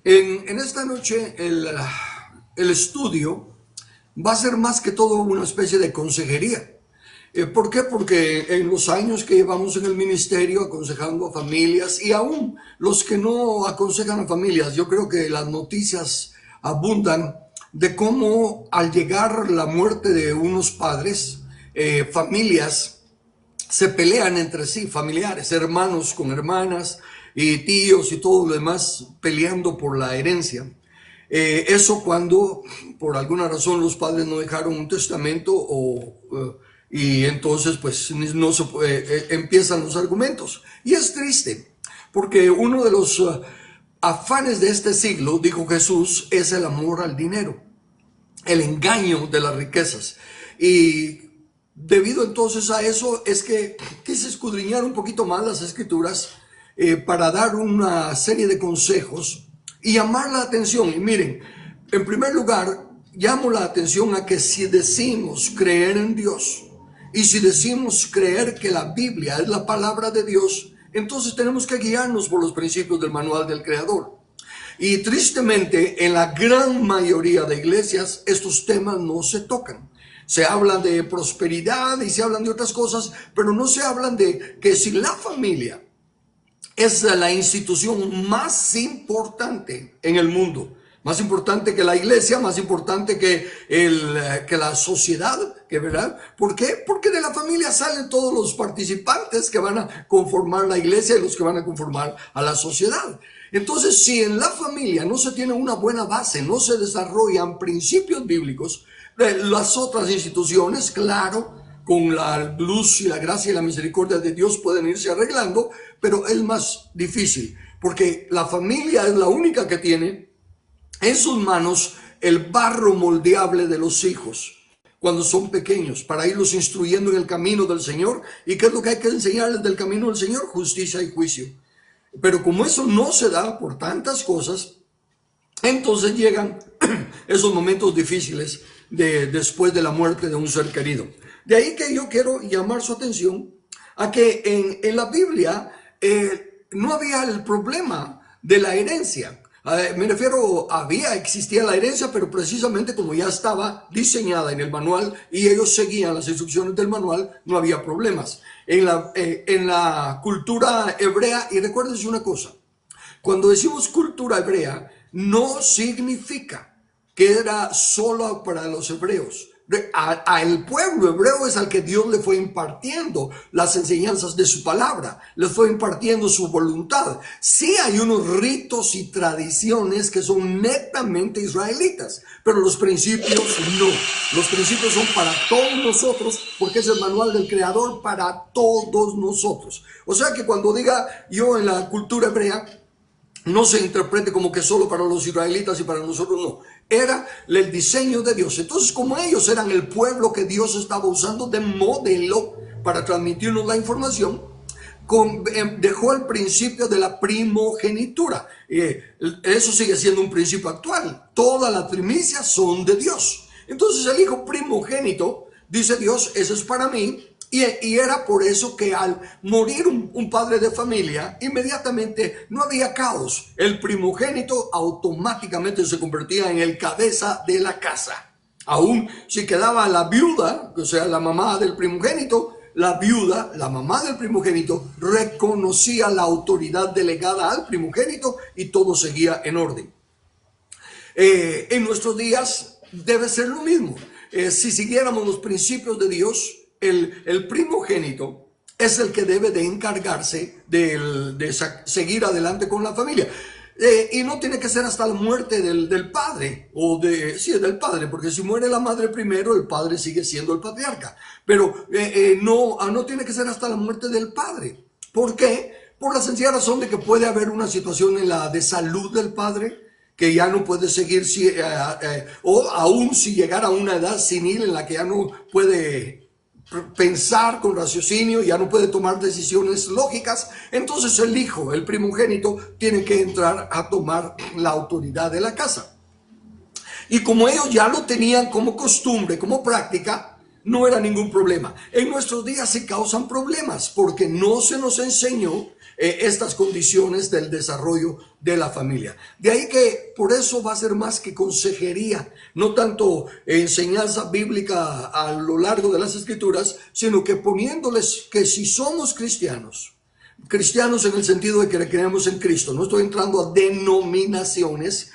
En esta noche el estudio va a ser más que todo una especie de consejería. ¿Por qué? Porque en los años que llevamos en el ministerio aconsejando a familias y aún los que no aconsejan a familias, yo creo que las noticias abundan de cómo al llegar la muerte de unos padres, familias se pelean entre sí, familiares, hermanos con hermanas y tíos y todo lo demás peleando por la herencia. Eso cuando por alguna razón los padres no dejaron un testamento y entonces pues no se empiezan los argumentos. Y es triste porque uno de los afanes de este siglo, dijo Jesús, es el amor al dinero, el engaño de las riquezas. Y debido entonces a eso es que quise escudriñar un poquito más las escrituras para dar una serie de consejos y llamar la atención. Y miren, en primer lugar, llamo la atención a que si decimos creer en Dios y si decimos creer que la Biblia es la palabra de Dios, entonces tenemos que guiarnos por los principios del manual del Creador. Y tristemente, en la gran mayoría de iglesias, estos temas no se tocan. Se habla de prosperidad y se hablan de otras cosas, pero no se hablan de que si la familia es la institución más importante en el mundo, más importante que la iglesia, más importante que la sociedad, ¿verdad? ¿Por qué? Porque de la familia salen todos los participantes que van a conformar la iglesia y los que van a conformar a la sociedad. Entonces, si en la familia no se tiene una buena base, no se desarrollan principios bíblicos, las otras instituciones, claro, con la luz y la gracia y la misericordia de Dios pueden irse arreglando, pero es más difícil, porque la familia es la única que tiene en sus manos el barro moldeable de los hijos cuando son pequeños, para irlos instruyendo en el camino del Señor. ¿Y qué es lo que hay que enseñarles del camino del Señor? Justicia y juicio. Pero como eso no se da por tantas cosas, entonces llegan esos momentos difíciles después de la muerte de un ser querido. De ahí que yo quiero llamar su atención a que en la Biblia no había el problema de la herencia. Me refiero, existía la herencia, pero precisamente como ya estaba diseñada en el manual y ellos seguían las instrucciones del manual, no había problemas. En la cultura hebrea, y recuérdense una cosa, cuando decimos cultura hebrea, no significa que era solo para los hebreos. El pueblo hebreo es al que Dios le fue impartiendo las enseñanzas de su palabra, le fue impartiendo su voluntad. Sí hay unos ritos y tradiciones que son netamente israelitas, pero los principios no. Los principios son para todos nosotros porque es el manual del Creador para todos nosotros. O sea que cuando diga yo en la cultura hebrea, no se interprete como que solo para los israelitas y para nosotros, no. Era el diseño de Dios. Entonces, como ellos eran el pueblo que Dios estaba usando de modelo para transmitirnos la información, dejó el principio de la primogenitura. Eso sigue siendo un principio actual. Todas las primicias son de Dios. Entonces, el hijo primogénito, dice Dios, ese es para mí. Y era por eso que al morir un padre de familia, inmediatamente no había caos. El primogénito automáticamente se convertía en el cabeza de la casa. Aún si quedaba la viuda, o sea, la mamá del primogénito, la viuda, la mamá del primogénito, reconocía la autoridad delegada al primogénito y todo seguía en orden. En nuestros días debe ser lo mismo. Si siguiéramos los principios de Dios, el primogénito es el que debe de encargarse de seguir adelante con la familia. Y no tiene que ser hasta la muerte del padre, del padre, porque si muere la madre primero, el padre sigue siendo el patriarca. Pero no tiene que ser hasta la muerte del padre. ¿Por qué? Por la sencilla razón de que puede haber una situación de salud del padre, que ya no puede seguir, o aún si llegara a una edad senil en la que ya no puede pensar con raciocinio, ya no puede tomar decisiones lógicas, entonces el hijo, el primogénito, tiene que entrar a tomar la autoridad de la casa. Y como ellos ya lo tenían como costumbre, como práctica, no era ningún problema. En nuestros días se causan problemas porque no se nos enseñó estas condiciones del desarrollo de la familia. De ahí que por eso va a ser más que consejería, no tanto enseñanza bíblica a lo largo de las escrituras, sino que poniéndoles que si somos cristianos en el sentido de que creemos en Cristo, no estoy entrando a denominaciones,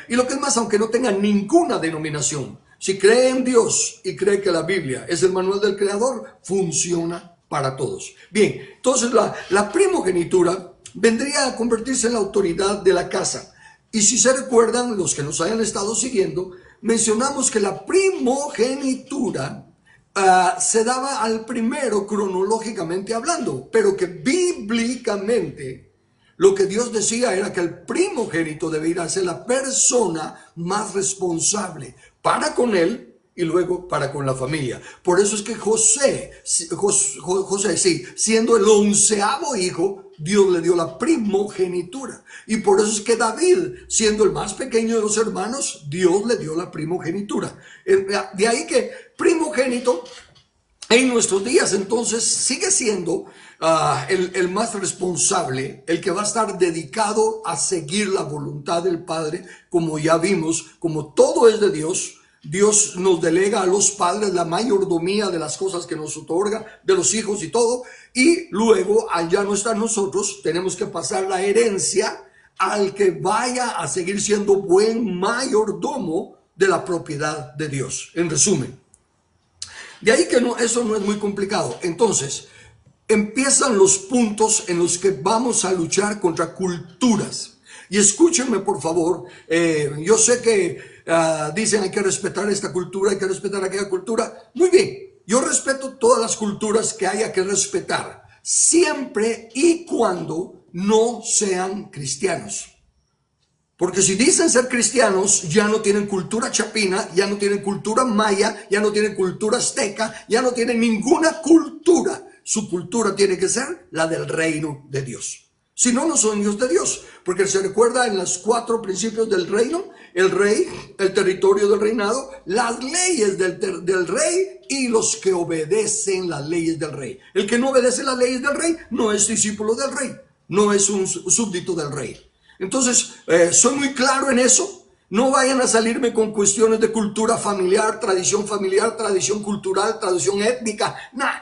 y lo que es más, aunque no tenga ninguna denominación, si cree en Dios y cree que la Biblia es el manual del Creador, funciona para todos. Bien, entonces la primogenitura vendría a convertirse en la autoridad de la casa. Y si se recuerdan, los que nos hayan estado siguiendo, mencionamos que la primogenitura se daba al primero cronológicamente hablando, pero que bíblicamente lo que Dios decía era que el primogénito debía ser la persona más responsable para con él y luego para con la familia. Por eso es que José, siendo el 11º hijo, Dios le dio la primogenitura. Y por eso es que David, siendo el más pequeño de los hermanos, Dios le dio la primogenitura. De ahí que primogénito en nuestros días entonces sigue siendo el más responsable, el que va a estar dedicado a seguir la voluntad del Padre, como ya vimos, como todo es de Dios. Dios nos delega a los padres la mayordomía de las cosas que nos otorga, de los hijos y todo, y luego allá no está nosotros, tenemos que pasar la herencia al que vaya a seguir siendo buen mayordomo de la propiedad de Dios. En resumen, de ahí que eso no es muy complicado. Entonces, empiezan los puntos en los que vamos a luchar contra culturas. Y escúchenme, por favor, yo sé que dicen hay que respetar esta cultura, hay que respetar aquella cultura. Muy bien, yo respeto todas las culturas que haya que respetar, siempre y cuando no sean cristianos. Porque si dicen ser cristianos, ya no tienen cultura chapina, ya no tienen cultura maya, ya no tienen cultura azteca, ya no tienen ninguna cultura. Su cultura tiene que ser la del reino de Dios. Si no, no son hijos de Dios. Porque se recuerda en los 4 principios del reino: el rey, el territorio del reinado, las leyes del rey y los que obedecen las leyes del rey. El que no obedece las leyes del rey no es discípulo del rey, no es un súbdito del rey. Entonces, soy muy claro en eso. No vayan a salirme con cuestiones de cultura familiar, tradición cultural, tradición étnica.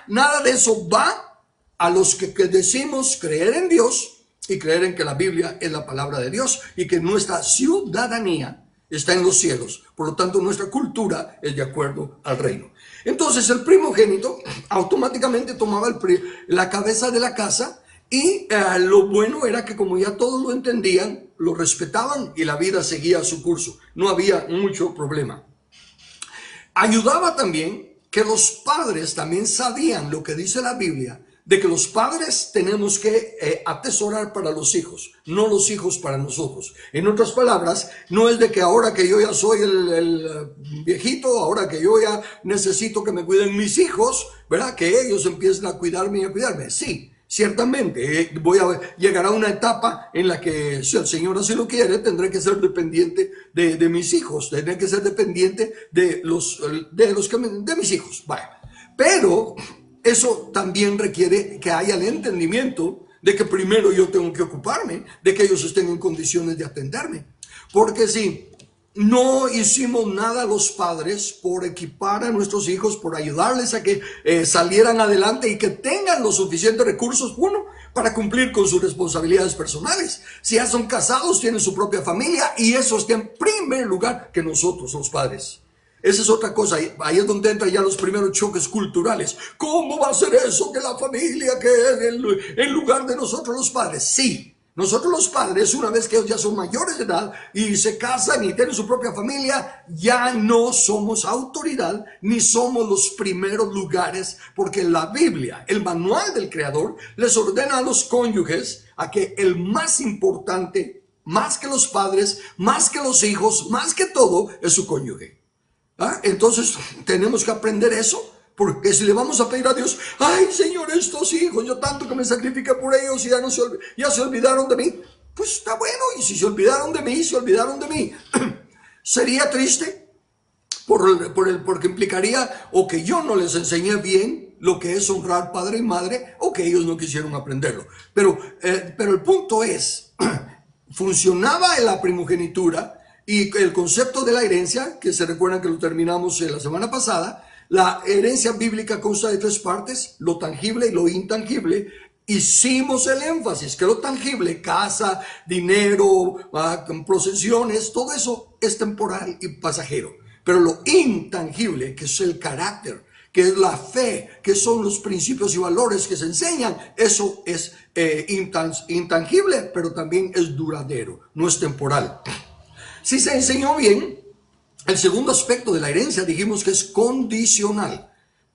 Nada de eso va a los que decimos creer en Dios y creer en que la Biblia es la palabra de Dios y que nuestra ciudadanía está en los cielos. Por lo tanto, nuestra cultura es de acuerdo al reino. Entonces, el primogénito automáticamente tomaba la cabeza de la casa. Y lo bueno era que como ya todos lo entendían, lo respetaban y la vida seguía su curso. No había mucho problema. Ayudaba también que los padres también sabían lo que dice la Biblia, de que los padres tenemos que atesorar para los hijos, no los hijos para nosotros. En otras palabras, no es de que ahora que yo ya soy el viejito, ahora que yo ya necesito que me cuiden mis hijos, ¿verdad? Que ellos empiecen a cuidarme y a cuidarme. Sí. Ciertamente, voy a llegar a una etapa en la que, si el Señor así lo quiere, tendré que ser dependiente de mis hijos, tendré que ser dependiente de mis hijos. Vaya. Pero eso también requiere que haya el entendimiento de que primero yo tengo que ocuparme, de que ellos estén en condiciones de atenderme. Porque si no hicimos nada los padres por equipar a nuestros hijos, por ayudarles a que salieran adelante y que tengan los suficientes recursos, bueno, para cumplir con sus responsabilidades personales. Si ya son casados, tienen su propia familia y eso está en primer lugar que nosotros, los padres. Esa es otra cosa, ahí es donde entran ya los primeros choques culturales. ¿Cómo va a ser eso que la familia, que es en lugar de nosotros los padres? Sí. Nosotros los padres, una vez que ellos ya son mayores de edad y se casan y tienen su propia familia, ya no somos autoridad ni somos los primeros lugares, porque la Biblia, el manual del Creador, les ordena a los cónyuges a que el más importante, más que los padres, más que los hijos, más que todo, es su cónyuge. Entonces tenemos que aprender eso. Porque si le vamos a pedir a Dios, ay Señor, estos hijos, yo tanto que me sacrifiqué por ellos y ya se olvidaron de mí, pues está bueno. Y si se olvidaron de mí, se olvidaron de mí. ¿Sería triste? porque implicaría o que yo no les enseñé bien lo que es honrar padre y madre, o que ellos no quisieron aprenderlo. Pero el punto es, funcionaba en la primogenitura y el concepto de la herencia, que se recuerdan que lo terminamos la semana pasada. La herencia bíblica consta de tres partes: lo tangible y lo intangible. Hicimos el énfasis que lo tangible, casa, dinero, posesiones, todo eso es temporal y pasajero. Pero lo intangible, que es el carácter, que es la fe, que son los principios y valores que se enseñan, eso es intangible, pero también es duradero, no es temporal. Si se enseñó bien, el segundo aspecto de la herencia dijimos que es condicional.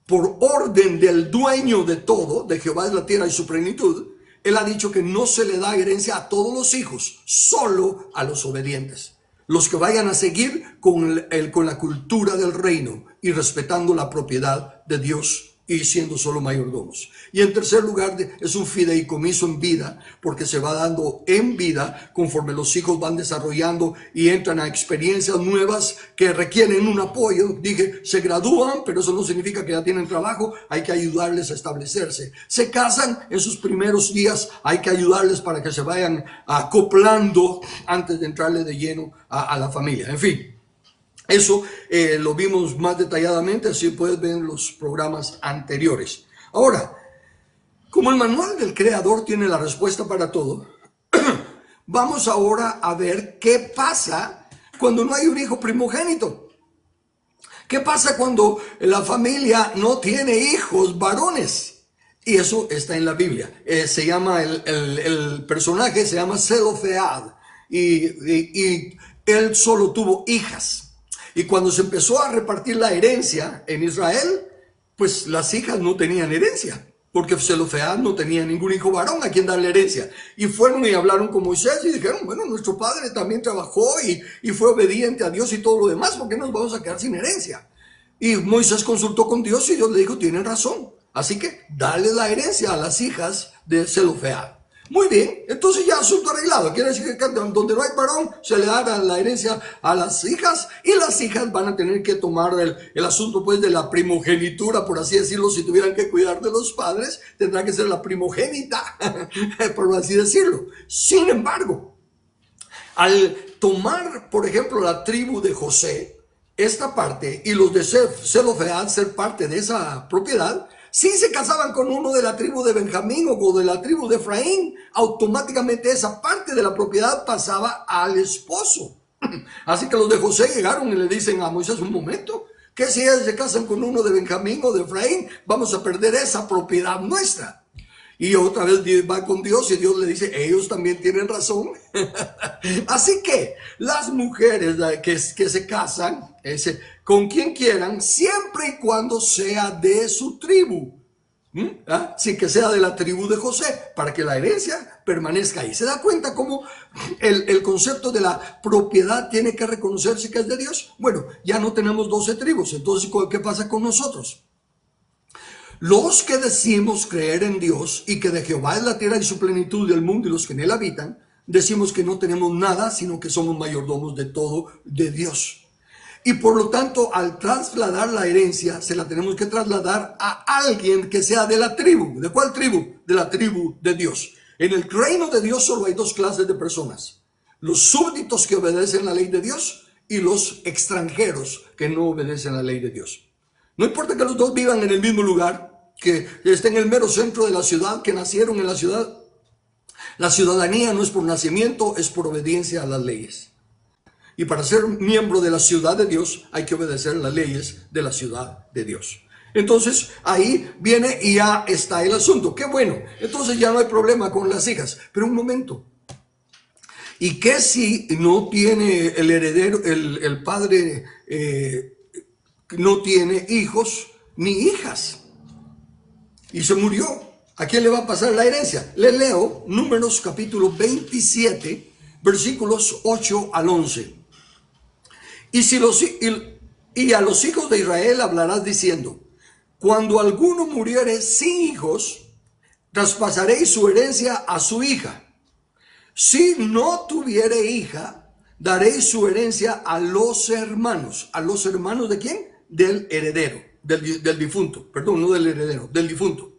Por orden del dueño de todo, de Jehová es la tierra y su plenitud, él ha dicho que no se le da herencia a todos los hijos, solo a los obedientes. Los que vayan a seguir con la cultura del reino y respetando la propiedad de Dios y siendo solo mayordomos. Y en tercer lugar, es un fideicomiso en vida, porque se va dando en vida conforme los hijos van desarrollando y entran a experiencias nuevas que requieren un apoyo. Dije, se gradúan, pero eso no significa que ya tienen trabajo, hay que ayudarles a establecerse. Se casan en sus primeros días, hay que ayudarles para que se vayan acoplando antes de entrarle de lleno a la familia. En fin. Eso lo vimos más detalladamente, así puedes ver en los programas anteriores. Ahora, como el manual del creador tiene la respuesta para todo, vamos ahora a ver qué pasa cuando no hay un hijo primogénito. ¿Qué pasa cuando la familia no tiene hijos varones? Y eso está en la Biblia. Se llama, el personaje se llama Zelofead, y él solo tuvo hijas. Y cuando se empezó a repartir la herencia en Israel, pues las hijas no tenían herencia, porque Zelofead no tenía ningún hijo varón a quien darle herencia. Y fueron y hablaron con Moisés y dijeron, bueno, nuestro padre también trabajó y fue obediente a Dios y todo lo demás, ¿por qué nos vamos a quedar sin herencia? Y Moisés consultó con Dios y Dios le dijo, tienen razón, así que dale la herencia a las hijas de Zelofead. Muy bien, entonces ya asunto arreglado. Quiere decir que donde no hay varón se le da la herencia a las hijas, y las hijas van a tener que tomar el asunto pues de la primogenitura, por así decirlo. Si tuvieran que cuidar de los padres, tendrá que ser la primogénita, por así decirlo. Sin embargo, al tomar, por ejemplo, la tribu de José, esta parte, y los de Zelofead ser parte de esa propiedad, si se casaban con uno de la tribu de Benjamín o de la tribu de Efraín, automáticamente esa parte de la propiedad pasaba al esposo. Así que los de José llegaron y le dicen a Moisés, un momento, que si ellos se casan con uno de Benjamín o de Efraín, vamos a perder esa propiedad nuestra. Y otra vez va con Dios y Dios le dice, ellos también tienen razón. Así que las mujeres que se casan con quien quieran, siempre y cuando sea de su tribu. Sin que sea de la tribu de José, para que la herencia permanezca ahí. ¿Se da cuenta cómo el concepto de la propiedad tiene que reconocerse que es de Dios? Bueno, ya no tenemos 12 tribus, entonces ¿qué pasa con nosotros? Los que decimos creer en Dios y que de Jehová es la tierra y su plenitud del mundo y los que en él habitan, decimos que no tenemos nada, sino que somos mayordomos de todo de Dios. Y por lo tanto, al trasladar la herencia, se la tenemos que trasladar a alguien que sea de la tribu. ¿De cuál tribu? De la tribu de Dios. En el reino de Dios solo hay dos clases de personas: los súbditos que obedecen la ley de Dios y los extranjeros que no obedecen la ley de Dios. No importa que los dos vivan en el mismo lugar, que estén en el mero centro de la ciudad, que nacieron en la ciudad. La ciudadanía no es por nacimiento, es por obediencia a las leyes. Y para ser miembro de la ciudad de Dios hay que obedecer las leyes de la ciudad de Dios. Entonces ahí viene y ya está el asunto. ¡Qué bueno! Entonces ya no hay problema con las hijas. Pero un momento. ¿Y qué si no tiene el heredero, el padre no tiene hijos ni hijas y se murió? ¿A quién le va a pasar la herencia? Le leo Números capítulo 27, versículos 8 al 11. Y a los hijos de Israel hablarás diciendo: cuando alguno muriere sin hijos, traspasaréis su herencia a su hija. Si no tuviere hija, daréis su herencia a los hermanos. ¿A los hermanos de quién? Del heredero, del difunto, perdón, no del heredero, del difunto.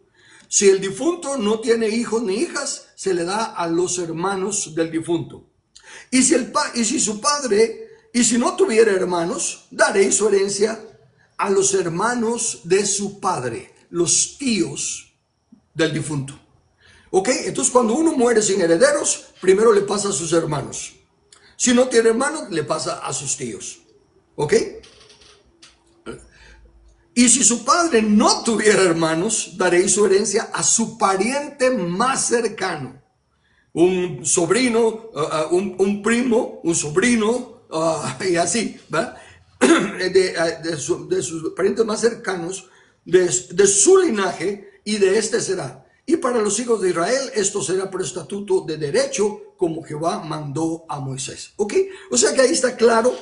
Si el difunto no tiene hijos ni hijas, se le da a los hermanos del difunto. Y si su padre, y si no tuviera hermanos, daréis su herencia a los hermanos de su padre, los tíos del difunto. ¿Ok? Entonces cuando uno muere sin herederos, primero le pasa a sus hermanos. Si no tiene hermanos, le pasa a sus tíos. ¿Ok? Y si su padre no tuviera hermanos, daréis su herencia a su pariente más cercano. Un sobrino, un primo, un sobrino, y así, ¿verdad? De sus parientes más cercanos, de su linaje, y de este será. Y para los hijos de Israel, esto será por estatuto de derecho, como Jehová mandó a Moisés. ¿Ok? O sea que ahí está claro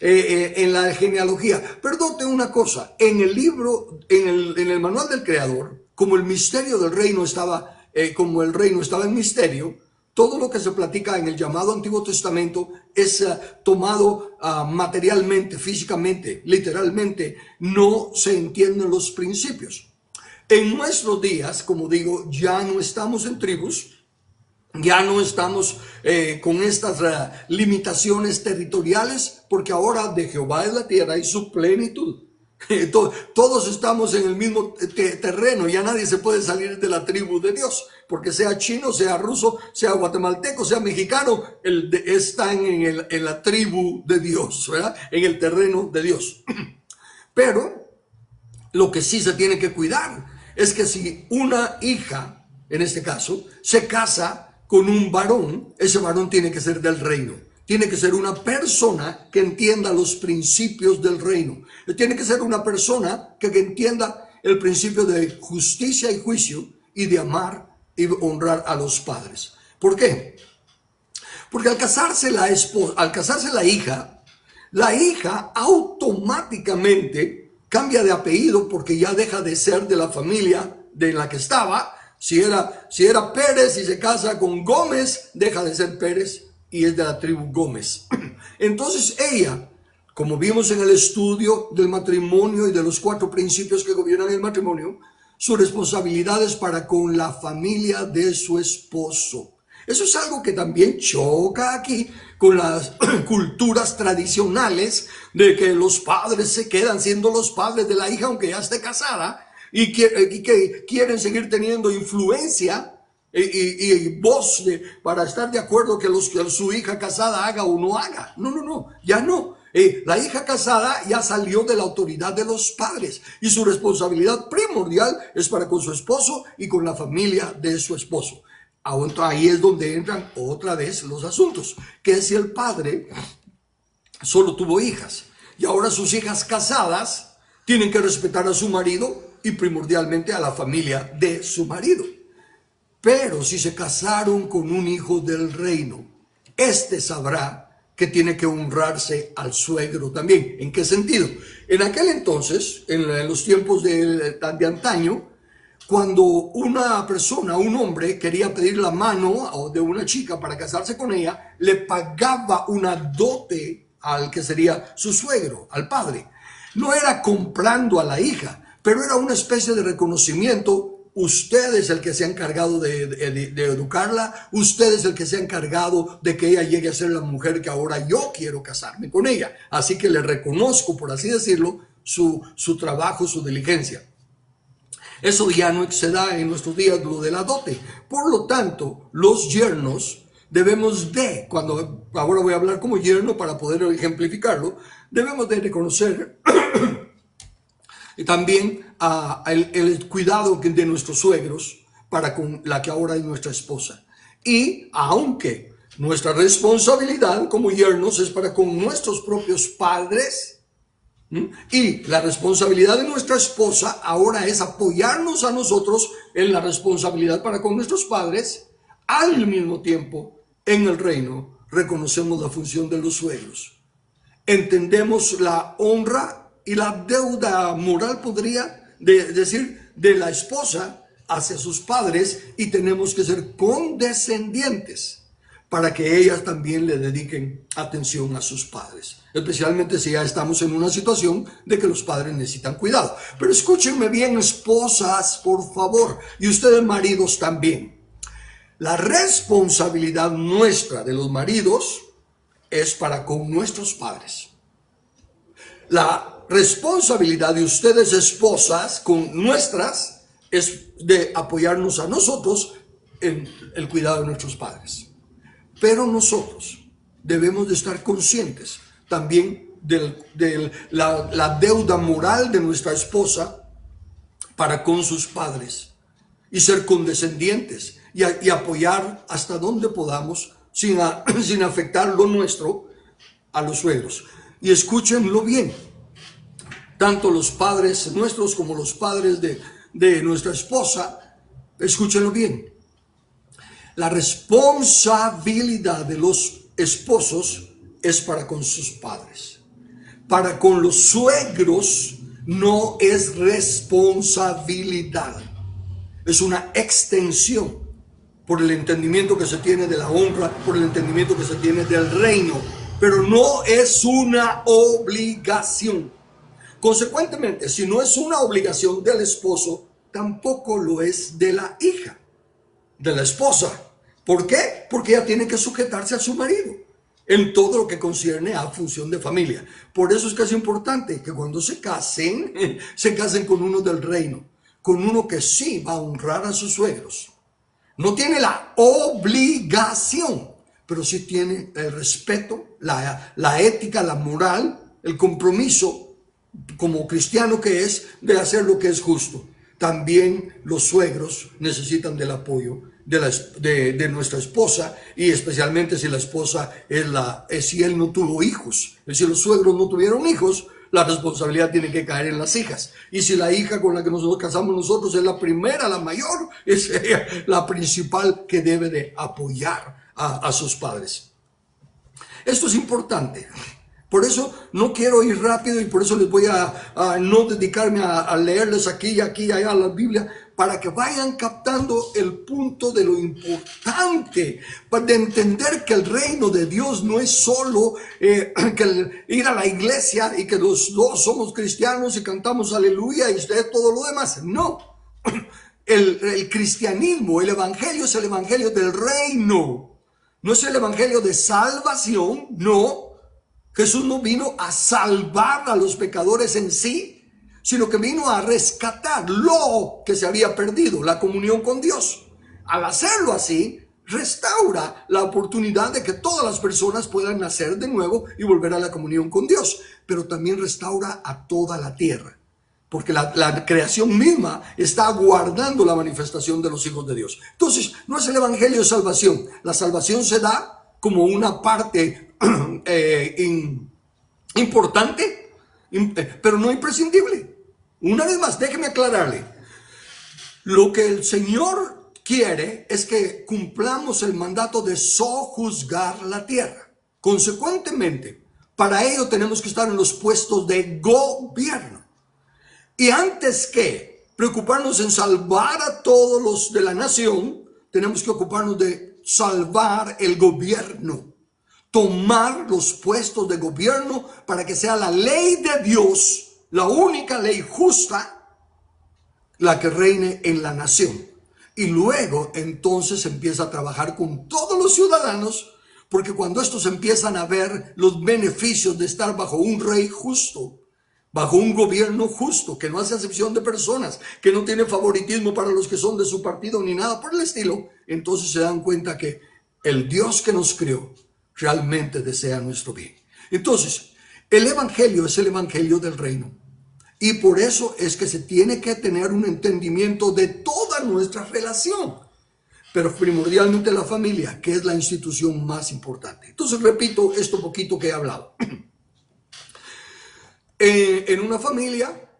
en la genealogía. Pero note una cosa, en el libro, en el manual del Creador, como el misterio del reino estaba, como el reino estaba en misterio, todo lo que se platica en el llamado Antiguo Testamento es tomado materialmente, físicamente, literalmente, no se entienden los principios. En nuestros días, como digo, ya no estamos en tribus, ya no estamos con estas limitaciones territoriales, porque ahora de Jehová es la tierra y su plenitud. Todos estamos en el mismo terreno, ya nadie se puede salir de la tribu de Dios, porque sea chino, sea ruso, sea guatemalteco, sea mexicano, están en la tribu de Dios, ¿verdad? En el terreno de Dios. Pero lo que sí se tiene que cuidar es que si una hija, en este caso, se casa con un varón, ese varón tiene que ser del reino. Tiene que ser una persona que entienda los principios del reino. Tiene que ser una persona que entienda el principio de justicia y juicio y de amar y honrar a los padres. ¿Por qué? Porque al casarse la hija automáticamente cambia de apellido porque ya deja de ser de la familia de la que estaba. Si era Pérez y se casa con Gómez, deja de ser Pérez y es de la tribu Gómez. Entonces ella, como vimos en el estudio del matrimonio y de los 4 principios que gobiernan el matrimonio, su responsabilidad es para con la familia de su esposo. Eso es algo que también choca aquí con las culturas tradicionales de que los padres se quedan siendo los padres de la hija aunque ya esté casada y que quieren seguir teniendo influencia y voz para estar de acuerdo que su hija casada haga o no haga. No, ya no. La hija casada ya salió de la autoridad de los padres y su responsabilidad primordial es para con su esposo y con la familia de su esposo. Ahí es donde entran otra vez los asuntos, que si el padre solo tuvo hijas y ahora sus hijas casadas tienen que respetar a su marido y primordialmente a la familia de su marido. Pero si se casaron con un hijo del reino, este sabrá que tiene que honrarse al suegro también. ¿En qué sentido? En aquel entonces, en los tiempos de antaño, cuando una persona, un hombre, quería pedir la mano de una chica para casarse con ella, le pagaba una dote al que sería su suegro, al padre. No era comprando a la hija, pero era una especie de reconocimiento. Usted es el que se ha encargado de educarla, usted es el que se ha encargado de que ella llegue a ser la mujer que ahora yo quiero casarme con ella. Así que le reconozco, por así decirlo, su trabajo, su diligencia. Eso ya no se da en nuestros días, lo de la dote. Por lo tanto, los yernos debemos ahora voy a hablar como yerno para poder ejemplificarlo, debemos de reconocer también el cuidado de nuestros suegros para con la que ahora es nuestra esposa. Y aunque nuestra responsabilidad como yernos es para con nuestros propios padres, y la responsabilidad de nuestra esposa ahora es apoyarnos a nosotros en la responsabilidad para con nuestros padres. Al mismo tiempo, en el reino, reconocemos la función de los suegros. Entendemos la honra y la deuda moral, podría decir, de la esposa hacia sus padres, y tenemos que ser condescendientes. para que ellas también le dediquen atención a sus padres, especialmente si ya estamos en una situación de que los padres necesitan cuidado. Pero escúchenme bien, esposas, por favor, y ustedes maridos también. La responsabilidad nuestra de los maridos es para con nuestros padres. La responsabilidad de ustedes, esposas, con nuestras, es de apoyarnos a nosotros en el cuidado de nuestros padres. Pero nosotros debemos de estar conscientes también de la deuda moral de nuestra esposa para con sus padres y ser condescendientes y apoyar hasta donde podamos sin afectar lo nuestro a los suegros. Y escúchenlo bien, tanto los padres nuestros como los padres de nuestra esposa, escúchenlo bien. La responsabilidad de los esposos es para con sus padres. Para con los suegros no es responsabilidad. Es una extensión por el entendimiento que se tiene de la honra, por el entendimiento que se tiene del reino. Pero no es una obligación. Consecuentemente, si no es una obligación del esposo, tampoco lo es de la hija, de la esposa. ¿Por qué? Porque ella tiene que sujetarse a su marido en todo lo que concierne a función de familia. Por eso es que es importante que cuando se casen con uno del reino, con uno que sí va a honrar a sus suegros. No tiene la obligación, pero sí tiene el respeto, la ética, la moral, el compromiso como cristiano que es de hacer lo que es justo. También los suegros necesitan del apoyo de nuestra esposa, y especialmente si la esposa si él no tuvo hijos. Si los suegros no tuvieron hijos, la responsabilidad tiene que caer en las hijas. Y si la hija con la que nos casamos nosotros es la primera, la mayor, es ella la principal que debe de apoyar a sus padres. Esto es importante. Por eso no quiero ir rápido y por eso les voy a no dedicarme a leerles aquí y allá la Biblia, para que vayan captando el punto de lo importante, de entender que el reino de Dios no es solo que ir a la iglesia y que los dos somos cristianos y cantamos aleluya y todo lo demás. No, el cristianismo, el evangelio es el evangelio del reino, no es el evangelio de salvación, no. Jesús no vino a salvar a los pecadores en sí, sino que vino a rescatar lo que se había perdido, la comunión con Dios. Al hacerlo así, restaura la oportunidad de que todas las personas puedan nacer de nuevo y volver a la comunión con Dios, pero también restaura a toda la tierra, porque la creación misma está aguardando la manifestación de los hijos de Dios. Entonces, no es el evangelio de salvación. La salvación se da como una parte importante, pero no imprescindible. Una vez más, déjeme aclararle. Lo que el Señor quiere es que cumplamos el mandato de sojuzgar la tierra. Consecuentemente, para ello tenemos que estar en los puestos de gobierno. Y antes que preocuparnos en salvar a todos los de la nación, tenemos que ocuparnos de salvar el gobierno. Tomar los puestos de gobierno para que sea la ley de Dios, la única ley justa, la que reine en la nación. Y luego entonces empieza a trabajar con todos los ciudadanos, porque cuando estos empiezan a ver los beneficios de estar bajo un rey justo, bajo un gobierno justo, que no hace acepción de personas, que no tiene favoritismo para los que son de su partido ni nada por el estilo, entonces se dan cuenta que el Dios que nos creó realmente desea nuestro bien. Entonces, el evangelio es el evangelio del reino. Y por eso es que se tiene que tener un entendimiento de toda nuestra relación. Pero primordialmente la familia, que es la institución más importante. Entonces, repito esto poquito que he hablado. En una familia,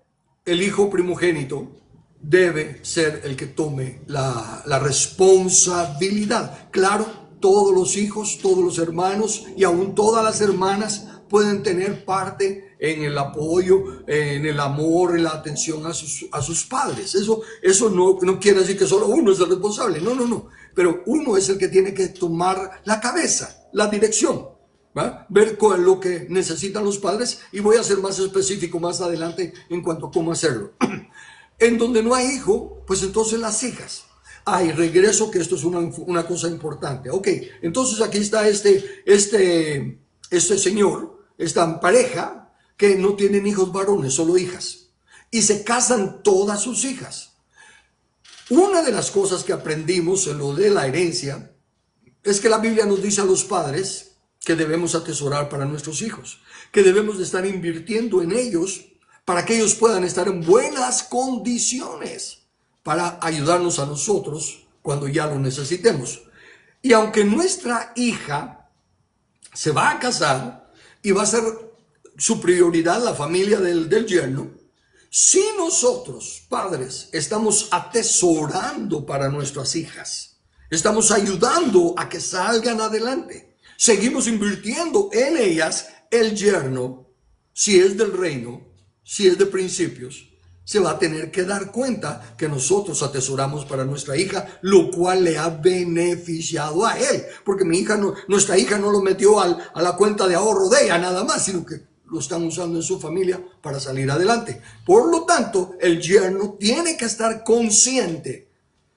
el hijo primogénito debe ser el que tome la responsabilidad. Claro, todos los hijos, todos los hermanos y aún todas las hermanas pueden tener parte en el apoyo, en el amor, en la atención a sus padres. Eso no quiere decir que solo uno es el responsable, no. Pero uno es el que tiene que tomar la cabeza, la dirección, ¿va? Ver lo que necesitan los padres, y voy a ser más específico más adelante en cuanto a cómo hacerlo. En donde no hay hijo, pues entonces las hijas. Y regreso, que esto es una cosa importante. Ok, entonces aquí está este señor, esta pareja, que no tienen hijos varones, solo hijas. Y se casan todas sus hijas. Una de las cosas que aprendimos en lo de la herencia es que la Biblia nos dice a los padres que debemos atesorar para nuestros hijos, que debemos de estar invirtiendo en ellos para que ellos puedan estar en buenas condiciones para ayudarnos a nosotros cuando ya lo necesitemos. Y aunque nuestra hija se va a casar y va a ser su prioridad la familia del yerno, si nosotros, padres, estamos atesorando para nuestras hijas, estamos ayudando a que salgan adelante, seguimos invirtiendo en ellas, el yerno, si es del reino, si es de principios, se va a tener que dar cuenta que nosotros atesoramos para nuestra hija, lo cual le ha beneficiado a él, porque nuestra hija no lo metió a la cuenta de ahorro de ella nada más, sino que lo están usando en su familia para salir adelante. Por lo tanto, el yerno tiene que estar consciente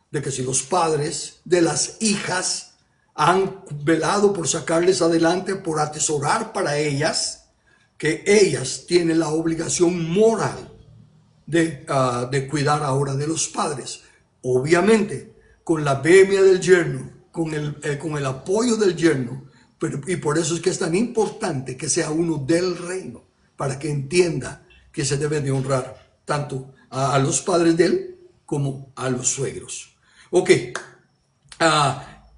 de que si los padres de las hijas han velado por sacarles adelante, por atesorar para ellas, que ellas tienen la obligación moral de cuidar ahora de los padres. Obviamente, con la venia del yerno, con el apoyo del yerno, y por eso es que es tan importante que sea uno del reino, para que entienda que se debe de honrar tanto a los padres de él como a los suegros. Ok,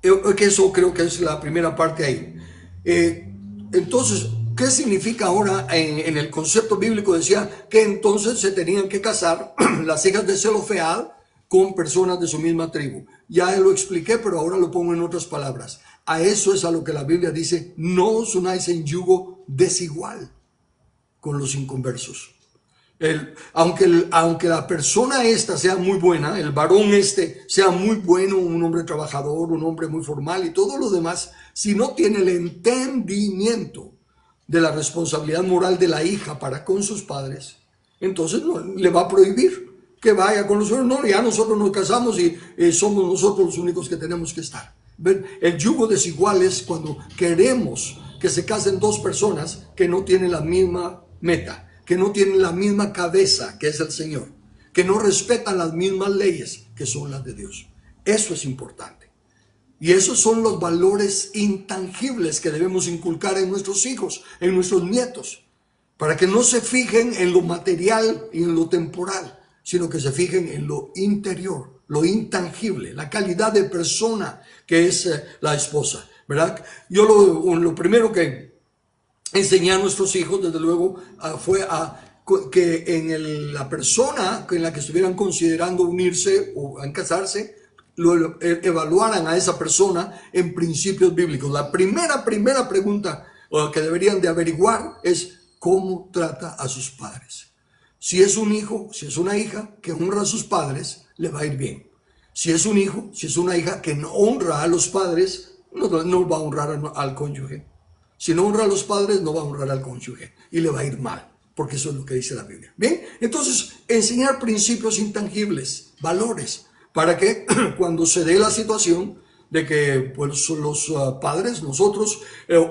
que eso creo que es la primera parte ahí. Entonces, ¿qué significa ahora en el concepto bíblico? Decía que entonces se tenían que casar las hijas de Zelofead con personas de su misma tribu. Ya lo expliqué, pero ahora lo pongo en otras palabras. A eso es a lo que la Biblia dice: no os unáis en yugo desigual con los inconversos. Aunque la persona esta sea muy buena, el varón sea muy bueno, un hombre trabajador, un hombre muy formal y todo lo demás, si no tiene el entendimiento de la responsabilidad moral de la hija para con sus padres, entonces no, le va a prohibir que vaya con los suegros. No, ya nosotros nos casamos y somos nosotros los únicos que tenemos que estar. ¿Ven? El yugo desigual es cuando queremos que se casen dos personas que no tienen la misma meta, que no tienen la misma cabeza, que es el Señor, que no respetan las mismas leyes, que son las de Dios. Eso es importante. Y esos son los valores intangibles que debemos inculcar en nuestros hijos, en nuestros nietos, para que no se fijen en lo material y en lo temporal, sino que se fijen en lo interior, lo intangible, la calidad de persona que es la esposa, ¿verdad? Yo lo primero que enseñé a nuestros hijos, desde luego, fue que la persona en la que estuvieran considerando unirse o casarse, evaluaran a esa persona en principios bíblicos. La primera pregunta que deberían de averiguar es cómo trata a sus padres. Si es un hijo, si es una hija que honra a sus padres, le va a ir bien. Si es un hijo, si es una hija que no honra a los padres, no va a honrar al cónyuge. Si no honra a los padres, no va a honrar al cónyuge y le va a ir mal, porque eso es lo que dice la Biblia. Bien, entonces enseñar principios intangibles, valores, para que cuando se dé la situación de que pues, los padres, nosotros,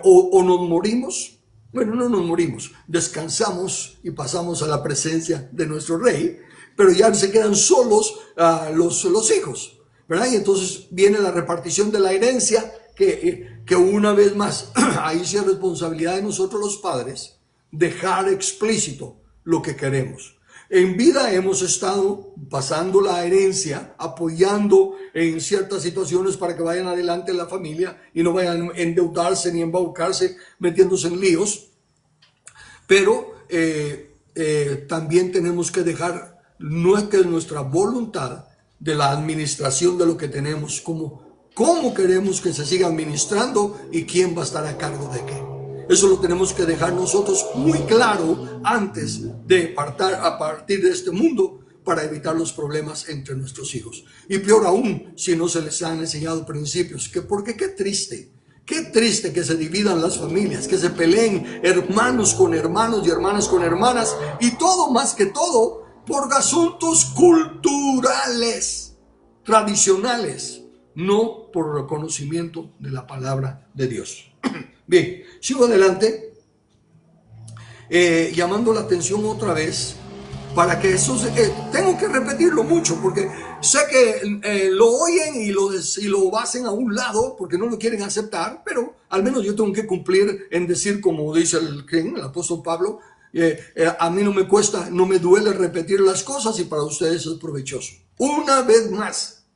o nos morimos, bueno, no nos morimos, descansamos y pasamos a la presencia de nuestro Rey, pero ya se quedan solos los hijos, ¿verdad? Y entonces viene la repartición de la herencia, que una vez más, ahí sí es responsabilidad de nosotros los padres, dejar explícito lo que queremos. En vida hemos estado pasando la herencia, apoyando en ciertas situaciones para que vayan adelante la familia y no vayan a endeudarse ni embaucarse metiéndose en líos. Pero también tenemos que dejar nuestra voluntad de la administración de lo que tenemos, cómo queremos que se siga administrando y quién va a estar a cargo de qué. Eso lo tenemos que dejar nosotros muy claro antes de partir de este mundo, para evitar los problemas entre nuestros hijos. Y peor aún, si no se les han enseñado principios. Porque qué triste que se dividan las familias, que se peleen hermanos con hermanos y hermanas con hermanas, y todo, más que todo, por asuntos culturales, tradicionales, no por reconocimiento de la palabra de Dios. Bien, sigo adelante, llamando la atención otra vez, para que eso tengo que repetirlo mucho, porque sé que lo oyen y lo hacen a un lado porque no lo quieren aceptar, pero al menos yo tengo que cumplir en decir, como dice el apóstol Pablo, a mí no me cuesta, no me duele repetir las cosas, y para ustedes es provechoso. Una vez más,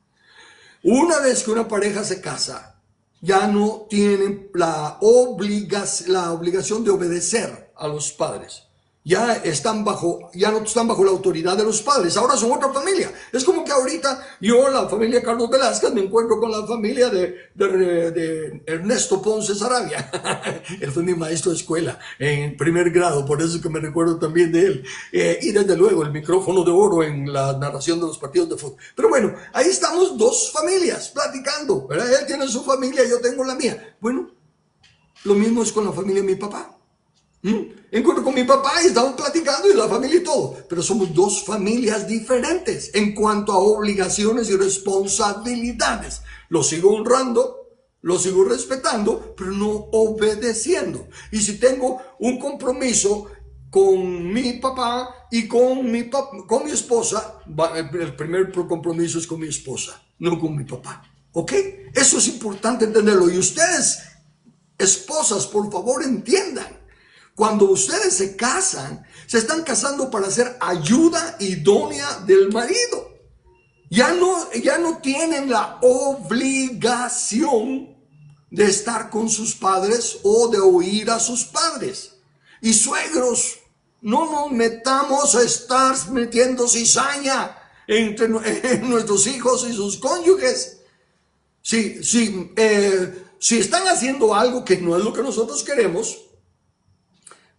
una vez que una pareja se casa, ya no tienen la obligación de obedecer a los padres. Ya no están bajo la autoridad de los padres, ahora son otra familia. Es como que ahorita yo, la familia Carlos Velázquez, me encuentro con la familia de Ernesto Ponce Sarabia. Él fue mi maestro de escuela en primer grado, por eso es que me recuerdo también de él. Y desde luego el micrófono de oro en la narración de los partidos de fútbol. Pero bueno, ahí estamos dos familias platicando, ¿verdad? Él tiene su familia, yo tengo la mía. Bueno, lo mismo es con la familia de mi papá. Encuentro con mi papá y estamos platicando, y la familia y todo, pero somos dos familias diferentes en cuanto a obligaciones y responsabilidades. Lo sigo honrando, lo sigo respetando, pero no obedeciendo. Y si tengo un compromiso con mi papá y con mi esposa, el primer compromiso es con mi esposa, no con mi papá. ¿Ok? Eso es importante entenderlo. Y ustedes, esposas, por favor, entiendan. Cuando ustedes se casan, se están casando para ser ayuda idónea del marido. Ya no tienen la obligación de estar con sus padres o de oír a sus padres. Y suegros, no nos metamos a estar metiendo cizaña entre nuestros hijos y sus cónyuges. Si están haciendo algo que no es lo que nosotros queremos,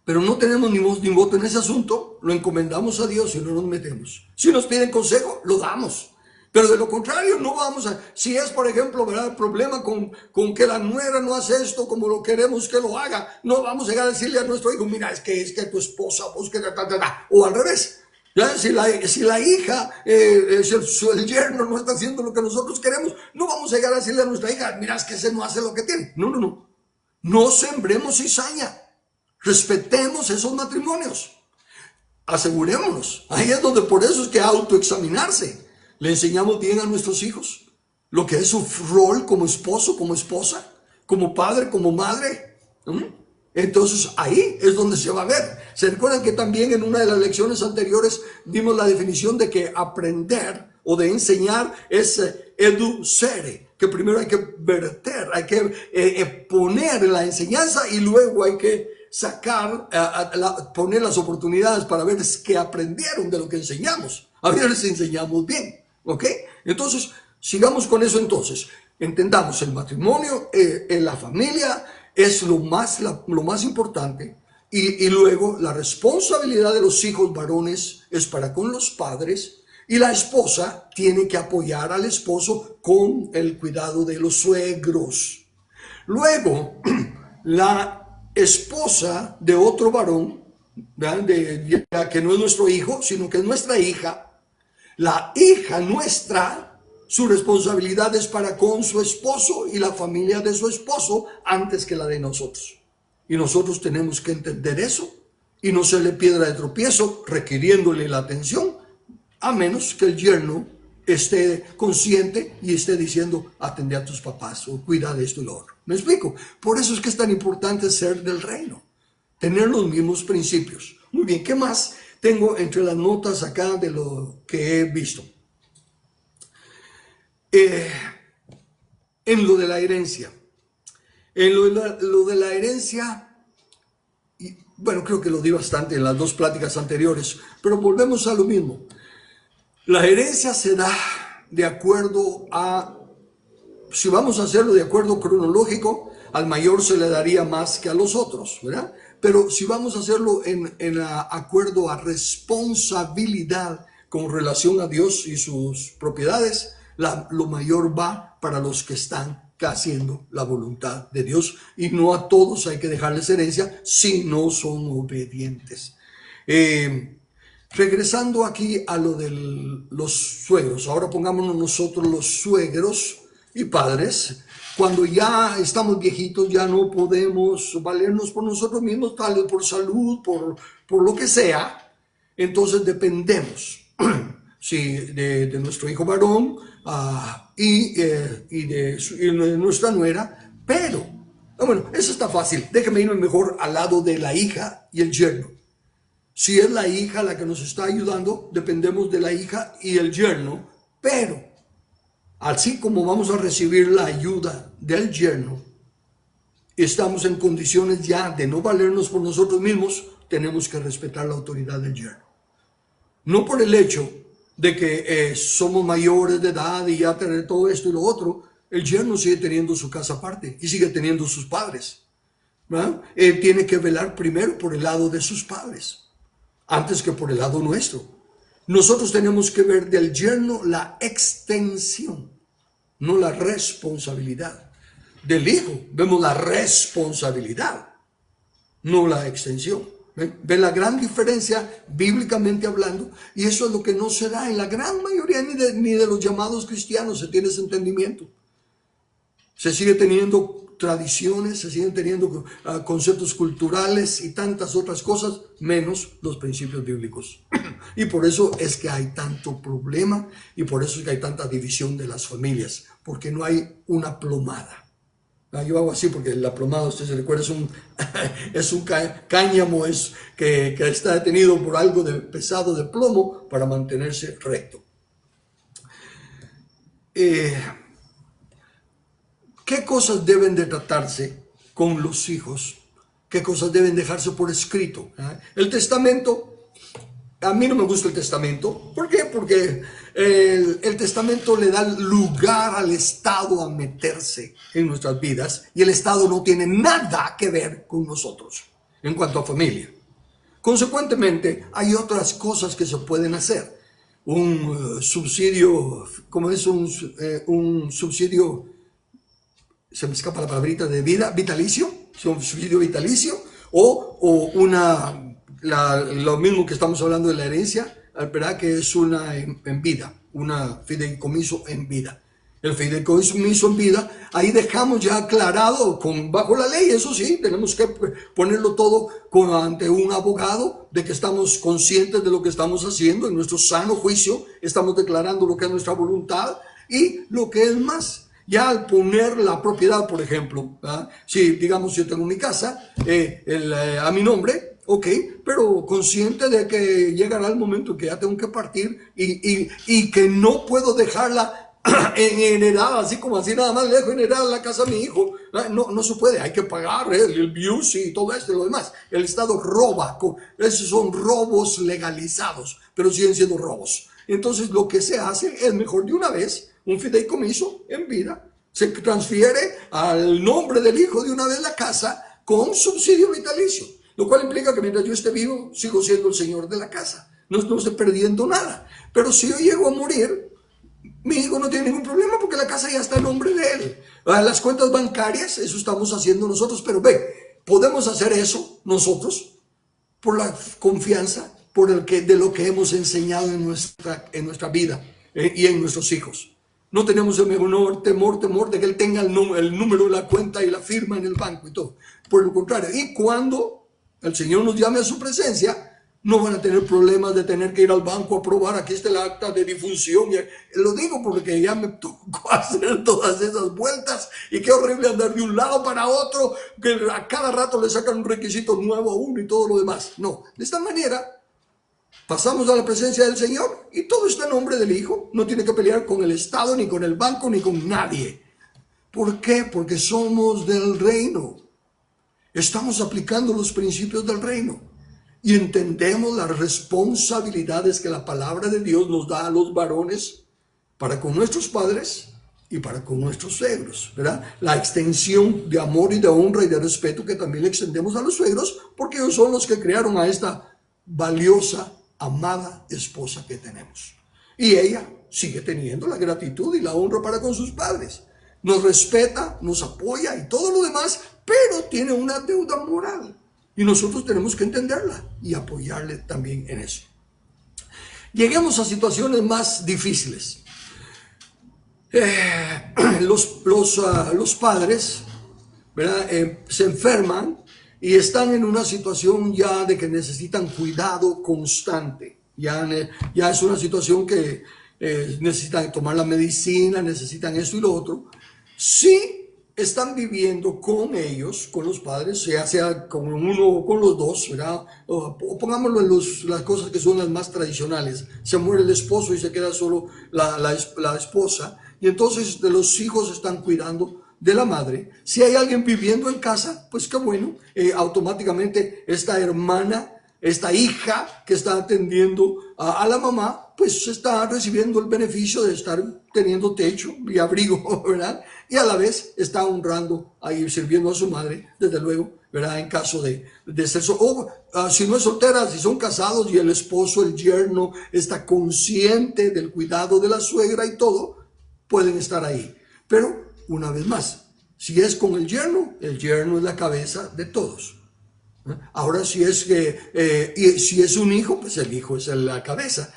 pero no tenemos ni voz ni voto en ese asunto, lo encomendamos a Dios y no nos metemos. Si nos piden consejo, lo damos. Pero de lo contrario, no vamos a... Si es, por ejemplo, ¿verdad?, el problema con que la nuera no hace esto como lo queremos que lo haga, no vamos a llegar a decirle a nuestro hijo, mira, es que tu esposa busque... O al revés. ¿Ya? Si la hija, el yerno no está haciendo lo que nosotros queremos, no vamos a llegar a decirle a nuestra hija, mira, es que ese no hace lo que tiene. No. No sembremos cizaña. Respetemos esos matrimonios. Asegurémonos. Ahí es donde, por eso es que autoexaminarse. Le enseñamos bien a nuestros hijos lo que es su rol como esposo, como esposa, como padre, como madre. Entonces ahí es donde se va a ver. ¿Se recuerdan que también en una de las lecciones anteriores dimos la definición de que aprender o de enseñar es educere? Que primero hay que verter, hay que poner la enseñanza, y luego hay que poner las oportunidades para ver qué aprendieron de lo que enseñamos, a ver si enseñamos bien. ¿Ok? Entonces, sigamos con eso. Entonces, entendamos, el matrimonio, la familia es lo más importante, y luego la responsabilidad de los hijos varones es para con los padres, y la esposa tiene que apoyar al esposo con el cuidado de los suegros. Luego, la esposa de otro varón, que no es nuestro hijo, sino que es nuestra hija, la hija nuestra, su responsabilidad es para con su esposo y la familia de su esposo antes que la de nosotros. Y nosotros tenemos que entender eso y no serle piedra de tropiezo requiriéndole la atención, a menos que el yerno esté consciente y esté diciendo, atende a tus papás o cuida de esto y lo otro. ¿Me explico? Por eso es que es tan importante ser del reino, tener los mismos principios. Muy bien, ¿qué más tengo entre las notas acá de lo que he visto? En lo de la herencia. En lo de la herencia, y bueno, creo que lo di bastante en las dos pláticas anteriores, pero volvemos a lo mismo. La herencia se da de acuerdo a, si vamos a hacerlo de acuerdo cronológico, al mayor se le daría más que a los otros, ¿verdad? Pero si vamos a hacerlo en acuerdo a responsabilidad con relación a Dios y sus propiedades, lo mayor va para los que están haciendo la voluntad de Dios, y no a todos hay que dejarles herencia si no son obedientes. Regresando aquí a lo de los suegros, ahora pongámonos nosotros los suegros y padres. Cuando ya estamos viejitos, ya no podemos valernos por nosotros mismos, tal vez por salud, por lo que sea, entonces dependemos sí, de nuestro hijo varón y de nuestra nuera, pero, bueno, eso está fácil. Déjeme irme mejor al lado de la hija y el yerno. Si es la hija la que nos está ayudando, dependemos de la hija y el yerno, pero así como vamos a recibir la ayuda del yerno, estamos en condiciones ya de no valernos por nosotros mismos, tenemos que respetar la autoridad del yerno. No por el hecho de que somos mayores de edad y ya tener todo esto y lo otro, el yerno sigue teniendo su casa aparte y sigue teniendo sus padres, ¿verdad? Él tiene que velar primero por el lado de sus padres, antes que por el lado nuestro. Nosotros tenemos que ver del yerno la extensión, no la responsabilidad. Del hijo vemos la responsabilidad, no la extensión. ¿Ven la gran diferencia bíblicamente hablando? Y eso es lo que no se da en la gran mayoría ni de los llamados cristianos. Se tiene ese entendimiento. Se sigue teniendo tradiciones, se siguen teniendo conceptos culturales y tantas otras cosas, menos los principios bíblicos. Y por eso es que hay tanto problema y por eso es que hay tanta división de las familias, porque no hay una plomada. Yo hago así porque la plomada, usted se recuerda, es un cáñamo que está detenido por algo pesado de plomo para mantenerse recto. ¿Qué cosas deben de tratarse con los hijos? ¿Qué cosas deben dejarse por escrito? El testamento, a mí no me gusta el testamento. ¿Por qué? Porque el testamento le da lugar al Estado a meterse en nuestras vidas y el Estado no tiene nada que ver con nosotros en cuanto a familia. Consecuentemente, hay otras cosas que se pueden hacer. Un subsidio, ¿cómo es? Un subsidio, se me escapa la palabrita, de vida, vitalicio, un subsidio vitalicio, o lo mismo que estamos hablando de la herencia, ¿verdad? Que es una en vida, una fideicomiso en vida. El fideicomiso en vida, ahí dejamos ya aclarado bajo la ley, eso sí, tenemos que ponerlo todo ante un abogado, de que estamos conscientes de lo que estamos haciendo, en nuestro sano juicio, estamos declarando lo que es nuestra voluntad y lo que es más. Ya al poner la propiedad, por ejemplo, ¿verdad? Si digamos yo tengo mi casa a mi nombre, ok, pero consciente de que llegará el momento que ya tengo que partir y que no puedo dejarla heredada, así como así nada más le dejo heredada la casa a mi hijo. No se puede, hay que pagar el BUS y todo esto y lo demás. El Estado roba, esos son robos legalizados, pero siguen siendo robos. Entonces lo que se hace es mejor de una vez, un fideicomiso en vida, se transfiere al nombre del hijo de una vez la casa con subsidio vitalicio. Lo cual implica que mientras yo esté vivo, sigo siendo el señor de la casa. No estoy perdiendo nada. Pero si yo llego a morir, mi hijo no tiene ningún problema porque la casa ya está en nombre de él. Las cuentas bancarias, eso estamos haciendo nosotros. Pero podemos hacer eso nosotros por la confianza de lo que hemos enseñado en nuestra vida y en nuestros hijos. No tenemos el menor temor de que él tenga el número de la cuenta y la firma en el banco y todo. Por lo contrario, y cuando el Señor nos llame a su presencia, no van a tener problemas de tener que ir al banco a probar, aquí está el acta de difunción. Lo digo porque ya me tocó hacer todas esas vueltas y qué horrible andar de un lado para otro, que a cada rato le sacan un requisito nuevo a uno y todo lo demás. No, de esta manera pasamos a la presencia del Señor y todo está en nombre del Hijo. No tiene que pelear con el Estado, ni con el banco, ni con nadie. ¿Por qué? Porque somos del reino. Estamos aplicando los principios del reino y entendemos las responsabilidades que la palabra de Dios nos da a los varones para con nuestros padres y para con nuestros suegros, ¿verdad? La extensión de amor y de honra y de respeto que también le extendemos a los suegros, porque ellos son los que crearon a esta valiosa, amada esposa que tenemos. Y ella sigue teniendo la gratitud y la honra para con sus padres. Nos respeta, nos apoya y todo lo demás, pero tiene una deuda moral. Y nosotros tenemos que entenderla y apoyarle también en eso. Lleguemos a situaciones más difíciles. Los padres, ¿verdad? Se enferman y están en una situación ya de que necesitan cuidado constante. Ya es una situación que necesitan tomar la medicina, necesitan esto y lo otro. Sí están viviendo con ellos, con los padres, sea con uno o con los dos, ¿verdad? O pongámoslo en las cosas que son las más tradicionales. Se muere el esposo y se queda solo la esposa. Y entonces de los hijos están cuidando de la madre. Si hay alguien viviendo en casa, pues qué bueno. Automáticamente esta hermana, esta hija que está atendiendo a la mamá, pues está recibiendo el beneficio de estar teniendo techo y abrigo, ¿verdad? Y a la vez está honrando ahí, sirviendo a su madre, desde luego, ¿verdad? En caso de ser si no es soltera, si son casados y el esposo, el yerno, está consciente del cuidado de la suegra y todo, pueden estar ahí. Pero, una vez más, si es con el yerno es la cabeza de todos. Ahora, si es un hijo, pues el hijo es la cabeza.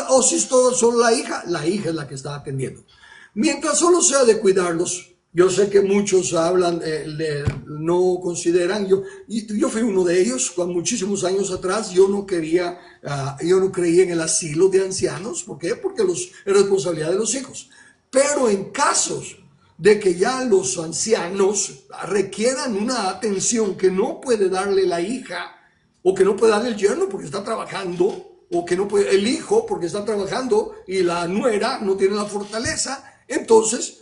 O si es todo solo la hija es la que está atendiendo. Mientras solo sea de cuidarlos, yo sé que muchos hablan, no consideran, yo fui uno de ellos, muchísimos años atrás, yo no creía en el asilo de ancianos. ¿Por qué? Porque es responsabilidad de los hijos. Pero en casos de que ya los ancianos requieran una atención que no puede darle la hija, o que no puede darle el yerno porque está trabajando, o que no puede el hijo porque está trabajando y la nuera no tiene la fortaleza, entonces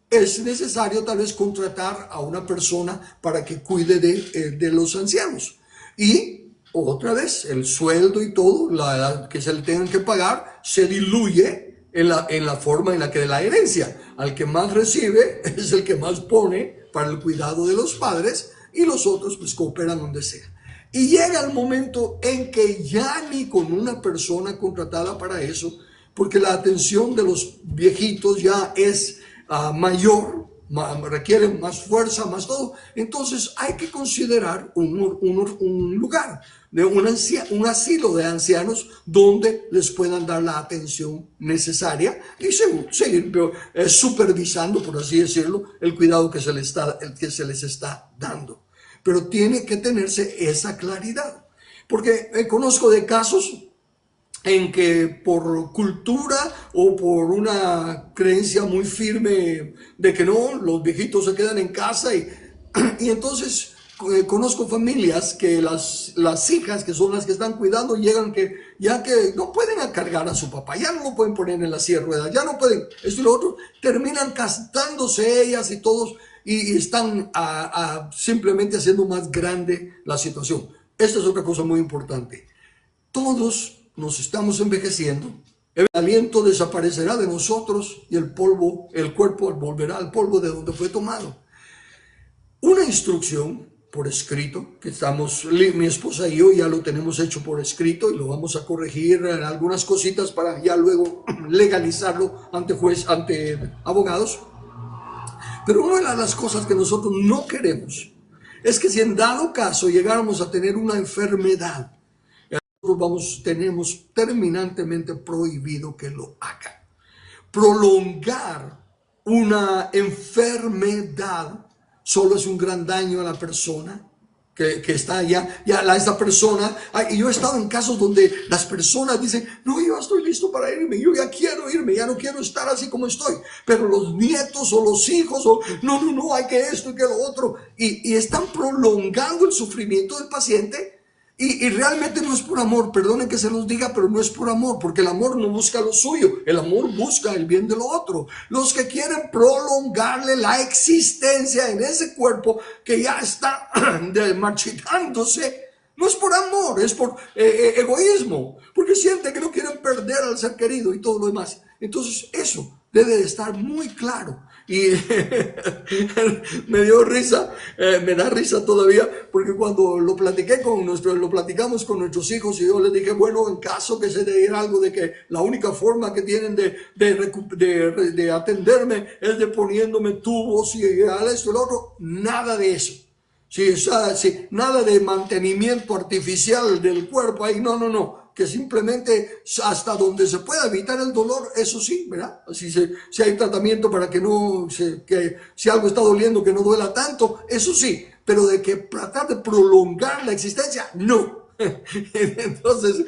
es necesario tal vez contratar a una persona para que cuide de los ancianos. Y otra vez, el sueldo y todo, la que se le tengan que pagar, se diluye en la forma en la que de la herencia. Al que más recibe es el que más pone para el cuidado de los padres, y los otros pues cooperan donde sea. Y llega el momento en que ya ni con una persona contratada para eso, porque la atención de los viejitos ya es mayor, requiere más fuerza, más todo. Entonces hay que considerar un lugar, un asilo de ancianos donde les puedan dar la atención necesaria y seguir supervisando, por así decirlo, el cuidado que se les está dando. Pero tiene que tenerse esa claridad, porque conozco de casos en que por cultura o por una creencia muy firme de que no, los viejitos se quedan en casa y entonces conozco familias que las hijas, que son las que están cuidando, llegan que no pueden cargar a su papá, ya no lo pueden poner en la silla de ruedas, ya no pueden esto y lo otro, terminan castándose ellas y todos y están simplemente haciendo más grande la situación. Esta es otra cosa muy importante. Todos nos estamos envejeciendo, el aliento desaparecerá de nosotros y el cuerpo volverá al polvo de donde fue tomado. Una instrucción por escrito, que mi esposa y yo ya lo tenemos hecho por escrito y lo vamos a corregir en algunas cositas para ya luego legalizarlo ante abogados. Pero una de las cosas que nosotros no queremos es que si en dado caso llegáramos a tener una enfermedad, tenemos terminantemente prohibido que lo haga. Prolongar una enfermedad solo es un gran daño a la persona que está esta persona. Y yo he estado en casos donde las personas dicen, no, yo estoy listo para irme, yo ya quiero irme, ya no quiero estar así como estoy. Pero los nietos o los hijos, no, hay que esto y que lo otro. Y están prolongando el sufrimiento del paciente. Y realmente no es por amor, perdonen que se los diga, pero no es por amor, porque el amor no busca lo suyo, el amor busca el bien de lo otro. Los que quieren prolongarle la existencia en ese cuerpo que ya está marchitándose, no es por amor, es por egoísmo, porque sienten que no quieren perder al ser querido y todo lo demás. Entonces eso debe de estar muy claro. Y me dio risa, me da risa todavía, porque cuando lo platicamos con nuestros hijos, y yo les dije, bueno, en caso que se diera algo de que la única forma que tienen de atenderme es de poniéndome tubos y esto y lo otro, nada de eso. Sí, nada de mantenimiento artificial del cuerpo ahí, no, que simplemente hasta donde se pueda evitar el dolor, eso sí, ¿verdad? Si hay tratamiento para que que si algo está doliendo que no duela tanto, eso sí, pero de que tratar de prolongar la existencia, no. Entonces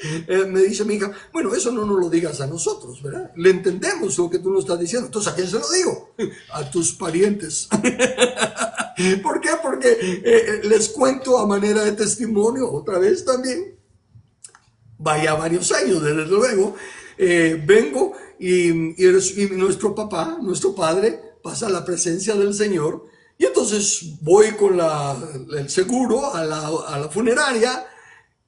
me dice mi hija, bueno, eso no nos lo digas a nosotros, ¿verdad? Le entendemos lo que tú nos estás diciendo, entonces ¿a quién se lo digo? A tus parientes. ¿Por qué? Porque les cuento a manera de testimonio otra vez también. Vaya varios años, desde luego, vengo y nuestro papá, nuestro padre, pasa a la presencia del Señor, y entonces voy con el seguro a la funeraria,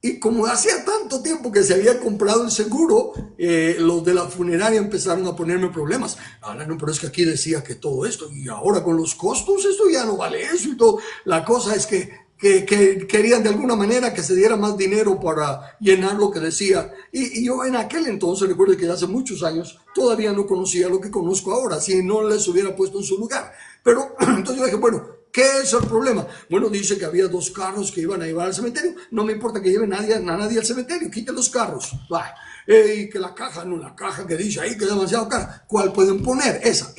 y como hacía tanto tiempo que se había comprado el seguro, los de la funeraria empezaron a ponerme problemas. Ahora no, pero es que aquí decía que todo esto, y ahora con los costos, esto ya no vale eso y todo. La cosa es que querían de alguna manera que se diera más dinero para llenar lo que decía. Y yo en aquel entonces, recuerdo que hace muchos años, todavía no conocía lo que conozco ahora, si no les hubiera puesto en su lugar. Pero entonces yo dije, bueno, ¿qué es el problema? Bueno, dice que había 2 carros que iban a llevar al cementerio. No me importa que lleven a nadie al cementerio, quiten los carros. Va. Y que la caja, no, la caja que dice ahí que es demasiado cara. ¿Cuál pueden poner? Esa.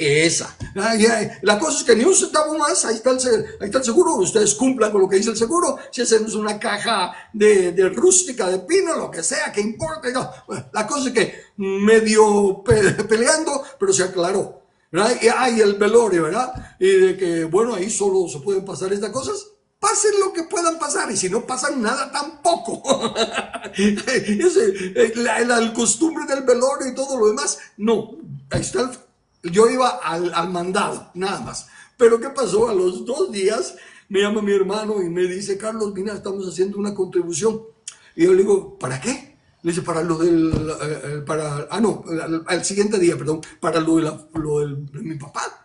La cosa es que ni un centavo más, ahí está el seguro. Ustedes cumplan con lo que dice el seguro. Si hacemos una caja de rústica, de pino, lo que sea, que importa. No. Bueno, la cosa es que medio peleando, pero se aclaró. Y el velorio, ¿verdad? Y de que, bueno, ahí solo se pueden pasar estas cosas. Pasen lo que puedan pasar, y si no pasan nada, tampoco. La costumbre del velorio y todo lo demás, no. Ahí está. Yo iba al mandado, nada más. Pero ¿qué pasó? A los 2 días me llama mi hermano y me dice, Carlos, mira, estamos haciendo una contribución. Y yo le digo, ¿para qué? Le dice, para lo al siguiente día, perdón, para lo de mi papá.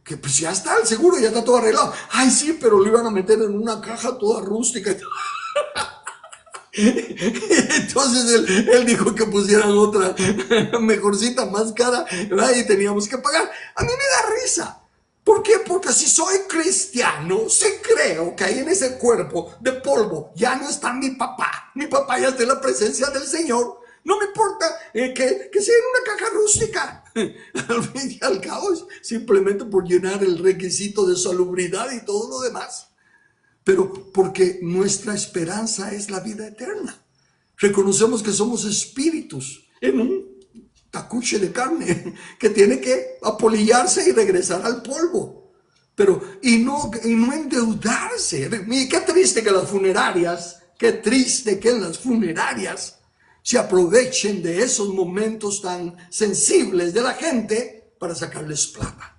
Que pues ya está el seguro, ya está todo arreglado. Ay, sí, pero lo iban a meter en una caja toda rústica. Entonces él dijo que pusieran otra mejorcita, más cara, ¿verdad? Y teníamos que pagar. A mí me da risa. ¿Por qué? Porque si soy cristiano, sí creo que ahí en ese cuerpo de polvo ya no está mi papá. Mi papá ya está en la presencia del Señor. No me importa que sea en una caja rústica. Al fin y al cabo es simplemente por llenar el requisito de salubridad y todo lo demás. Pero porque nuestra esperanza es la vida eterna. Reconocemos que somos espíritus en un tacuche de carne que tiene que apolillarse y regresar al polvo. Pero, y no endeudarse. Qué triste que las funerarias, qué triste que en las funerarias se aprovechen de esos momentos tan sensibles de la gente para sacarles plata.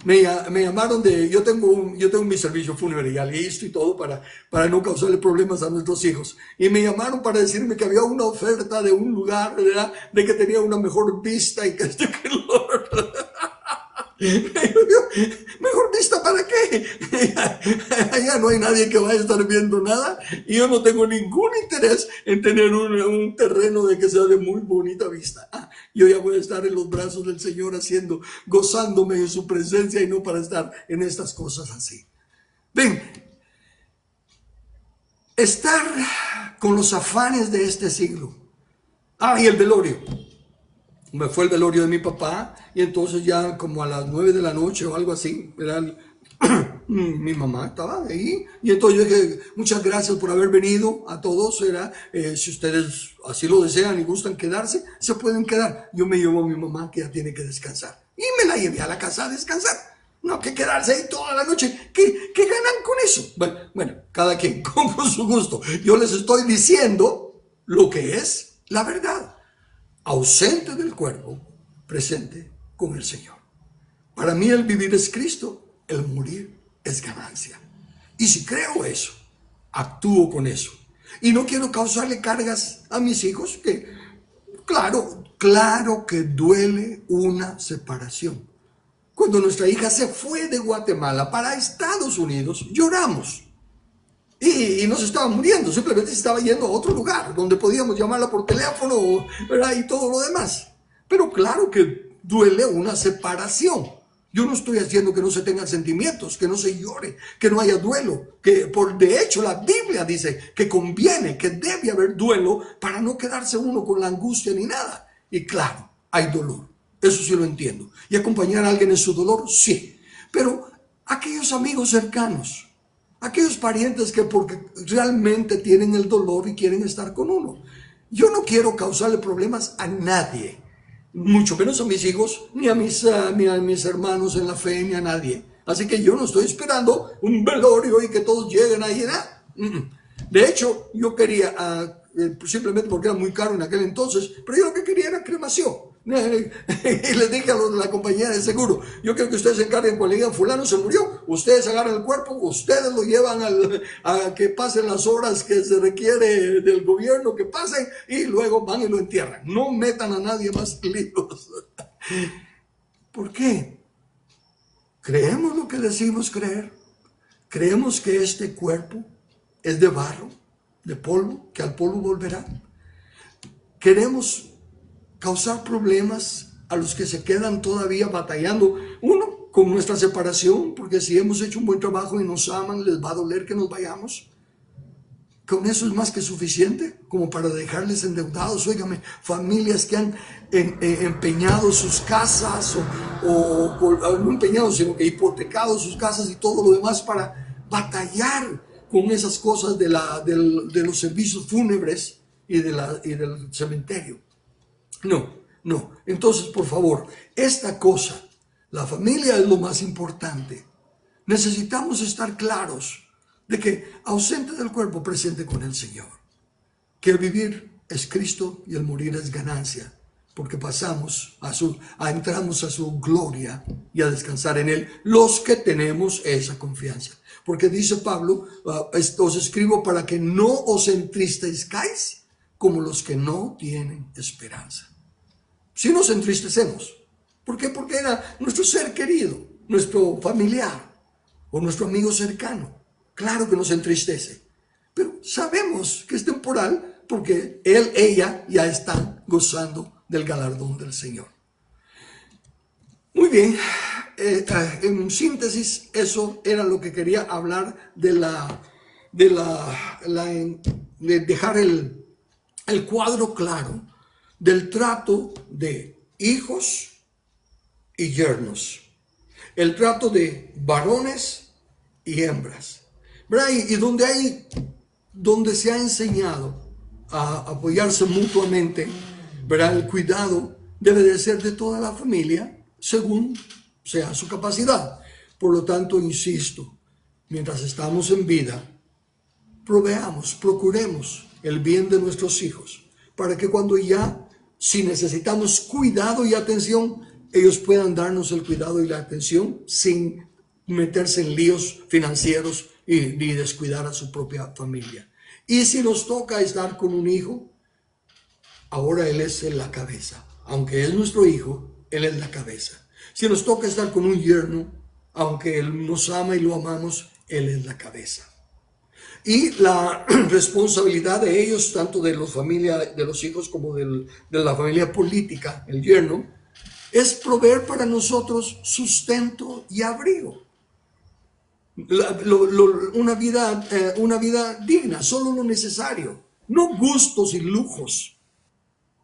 Me llamaron yo tengo mi servicio funerario ya listo y todo para no causarle problemas a nuestros hijos. Y me llamaron para decirme que había una oferta de un lugar, ¿verdad? De que tenía una mejor vista y que esto que lo otro. ¿Mejor vista para qué? Allá no hay nadie que vaya a estar viendo nada, y yo no tengo ningún interés en tener un terreno de que sea de muy bonita vista. Yo ya voy a estar en los brazos del Señor gozándome de su presencia, y no para estar en estas cosas así. Ven, estar con los afanes de este siglo. Y el velorio. Me fue el velorio de mi papá, y entonces ya como a las 9 de la noche o algo así, mi mamá estaba ahí, y entonces yo dije, muchas gracias por haber venido a todos, si ustedes así lo desean y gustan quedarse, se pueden quedar. Yo me llevo a mi mamá, que ya tiene que descansar, y me la llevé a la casa a descansar. No, que quedarse ahí toda la noche. ¿Qué ganan con eso? Bueno, cada quien con su gusto. Yo les estoy diciendo lo que es la verdad. Ausente del cuerpo, presente con el Señor. Para mí el vivir es Cristo, el morir es ganancia. Y si creo eso, actúo con eso. Y no quiero causarle cargas a mis hijos, claro que duele una separación. Cuando nuestra hija se fue de Guatemala para Estados Unidos, lloramos. Y no se estaba muriendo, simplemente se estaba yendo a otro lugar donde podíamos llamarla por teléfono, ¿verdad? Y todo lo demás. Pero claro que duele una separación. Yo no estoy haciendo que no se tengan sentimientos, que no se llore, que no haya duelo. De hecho, la Biblia dice que conviene, que debe haber duelo para no quedarse uno con la angustia ni nada. Y claro, hay dolor. Eso sí lo entiendo. ¿Y acompañar a alguien en su dolor? Sí. Pero aquellos amigos cercanos, aquellos parientes que porque realmente tienen el dolor y quieren estar con uno. Yo no quiero causarle problemas a nadie, mucho menos a mis hijos, ni a mis hermanos en la fe, ni a nadie. Así que yo no estoy esperando un velorio y que todos lleguen ahí. De hecho, yo quería, simplemente porque era muy caro en aquel entonces, pero yo lo que quería era cremación. Y les dije a la compañía de seguro, yo quiero que ustedes se encarguen cuando le digan fulano se murió, ustedes agarran el cuerpo, ustedes lo llevan a que pasen las horas que se requiere del gobierno que pasen y luego van y lo entierran. No metan a nadie más líos. ¿Por qué? ¿Creemos lo que decimos creer? ¿Creemos que este cuerpo es de barro, de polvo, que al polvo volverá? ¿Queremos causar problemas a los que se quedan todavía batallando? Uno, con nuestra separación, porque si hemos hecho un buen trabajo y nos aman, les va a doler que nos vayamos. Con eso es más que suficiente como para dejarles endeudados. Óigame, familias que han empeñado sus casas no empeñado, sino que hipotecado sus casas y todo lo demás para batallar con esas cosas de los servicios fúnebres y del cementerio. No. Entonces, por favor, esta cosa, la familia es lo más importante. Necesitamos estar claros de que ausente del cuerpo, presente con el Señor. Que el vivir es Cristo y el morir es ganancia, porque entramos a su gloria y a descansar en Él, los que tenemos esa confianza. Porque dice Pablo, os escribo para que no os entristezcáis como los que no tienen esperanza. Si nos entristecemos, ¿por qué? Porque era nuestro ser querido, nuestro familiar o nuestro amigo cercano. Claro que nos entristece, pero sabemos que es temporal porque él, ella ya están gozando del galardón del Señor. Muy bien, en síntesis, eso era lo que quería hablar de dejar el cuadro claro del trato de hijos y yernos, el trato de varones y hembras, ¿verdad? Y donde se ha enseñado a apoyarse mutuamente, ¿verdad? El cuidado debe de ser de toda la familia según sea su capacidad. Por lo tanto, insisto, mientras estamos en vida, procuremos el bien de nuestros hijos, para que cuando si necesitamos cuidado y atención, ellos puedan darnos el cuidado y la atención sin meterse en líos financieros ni descuidar a su propia familia. Y si nos toca estar con un hijo, ahora él es la cabeza. Aunque es nuestro hijo, él es la cabeza. Si nos toca estar con un yerno, aunque él nos ama y lo amamos, él es la cabeza. Y la responsabilidad de ellos, tanto de los hijos como de la familia política, el yerno, es proveer para nosotros sustento y abrigo. Una vida digna, solo lo necesario, no gustos y lujos.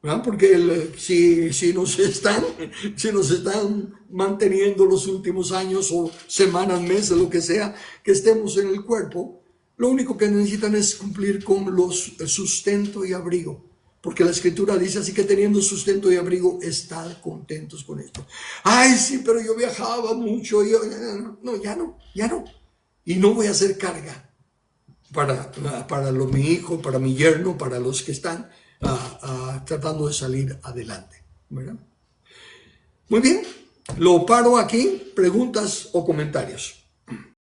¿Verdad? Porque si nos están manteniendo los últimos años o semanas, meses, lo que sea, que estemos en el cuerpo, lo único que necesitan es cumplir con el sustento y abrigo. Porque la Escritura dice, así que teniendo sustento y abrigo, estad contentos con esto. Ay, sí, pero yo viajaba mucho. No, ya no. Y no voy a hacer carga para mi hijo, para mi yerno, para los que están tratando de salir adelante, ¿verdad? Muy bien, lo paro aquí. ¿Preguntas o comentarios?